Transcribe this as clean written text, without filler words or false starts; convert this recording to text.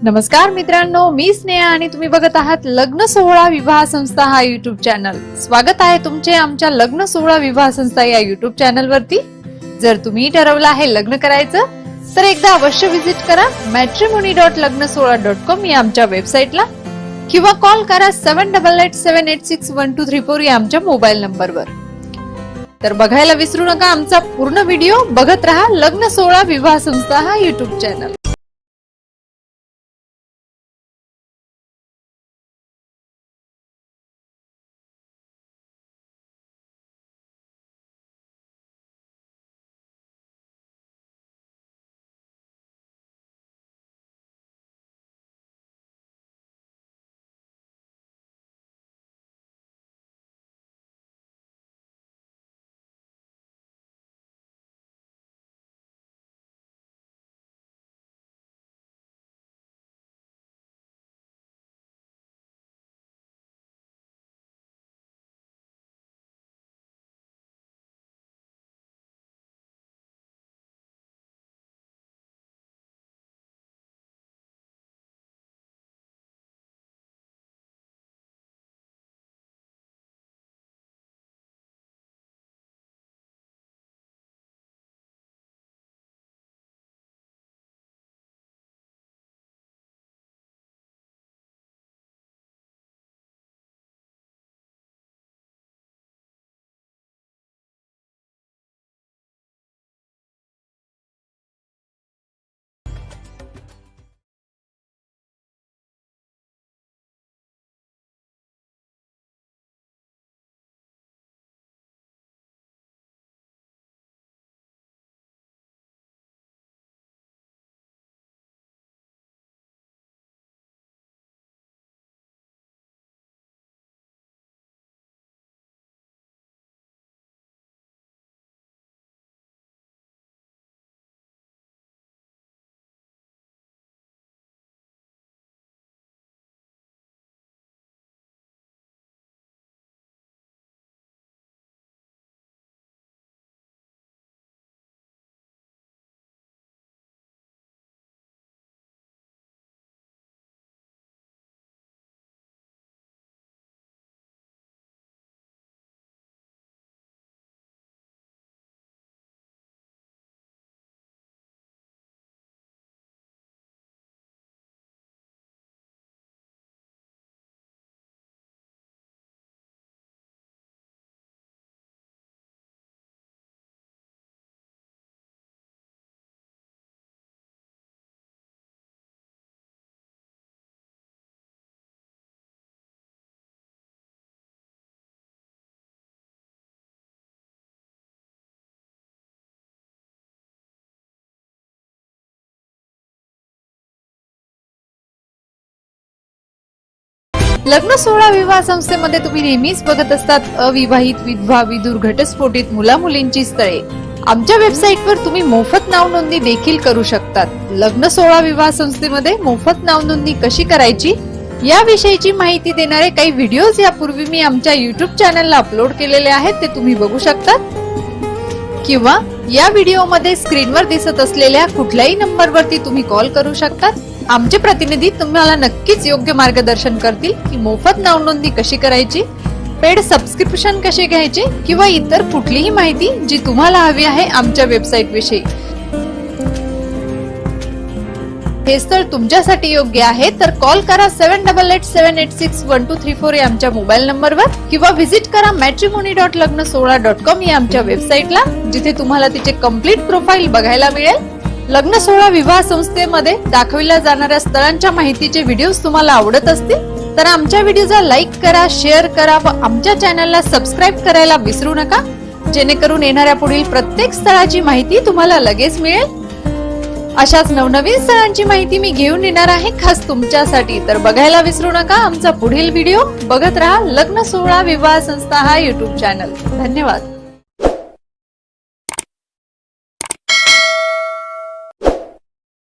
नमस्कार मित्रांनो, मी स्नेहा आणि तुम्ही बघत आहात लग्न सोहळा विवाह संस्था हा युट्यूब चॅनल। स्वागत आहे तुमचे आमच्या लग्न सोहळा विवाह संस्था या युट्यूब चॅनल वरती। जर तुम्ही ठरवलं आहे लग्न करायचं तर एकदा अवश्य विजिट करा matrimony.lagnasohla.com या आमच्या वेबसाईटला किंवा कॉल करा 7887861234 या आमच्या मोबाईल नंबरवर। तर बघायला विसरू नका आमचा पूर्ण व्हिडिओ। बघत रहा लग्न सोहळा विवाह संस्था हा युट्यूब चॅनल। लग्न सोहळा विवाह संस्थेमध्ये तुम्ही नेहमीच बघत असतात अविवाहित, विधवा, विधुर, घटस्फोटित मुला मुलींची स्थळे। आमच्या वेबसाईटवर तुम्ही मोफत नाव नोंदणी देखील करू शकतात। लग्न सोहळा विवाह संस्थेमध्ये मोफत नाव नोंदणी कशी करायची याविषयीची माहिती देणारे काही व्हिडिओज यापूर्वी मी आमच्या युट्यूब चॅनलला अपलोड केलेले आहेत, ते तुम्ही बघू शकता किंवा या व्हिडिओमध्ये स्क्रीनवर दिसत असलेल्या कुठल्याही नंबरवरती तुम्ही कॉल करू शकता। आमचे प्रतिनिधी तुम्हाला नक्कीच योग्य मार्गदर्शन करतील की मोफत नाव नोंदणी कशी करायची, पेड सबस्क्रिप्शन कसे घ्यायचे किंवा इतर कुठलीही माहिती जी तुम्हाला हवी आहे आमच्या वेबसाईट विषयी। हे स्थळ तुमच्यासाठी योग्य आहे तर कॉल करा 7887861234 या आमच्या मोबाईल नंबरवर किंवा व्हिजिट करा matrimony.lagnasohla.com या आमच्या वेबसाईटला, जिथे तुम्हाला तिचे कंप्लीट प्रोफाईल बघायला मिळेल। लग्न सोहळा विवाह संस्थेमध्ये दाखविल्या जाणाऱ्या स्थळांच्या माहितीचे व्हिडिओज तुम्हाला आवडत असतील तर आमच्या व्हिडिओला लाईक करा, शेअर करा व आमच्या चॅनलला सबस्क्राईब करायला विसरू नका, जेणेकरून येणाऱ्या पुढील प्रत्येक स्थळाची माहिती तुम्हाला लगेच मिळेल। अशाच नवनवीन स्थळांची माहिती मी घेऊन येणार आहे खास तुमच्यासाठी। तर बघायला विसरू नका आमचा पुढील व्हिडिओ। बघत रहा लग्न सोहळा विवाह संस्था हा युट्यूब चॅनल। धन्यवाद।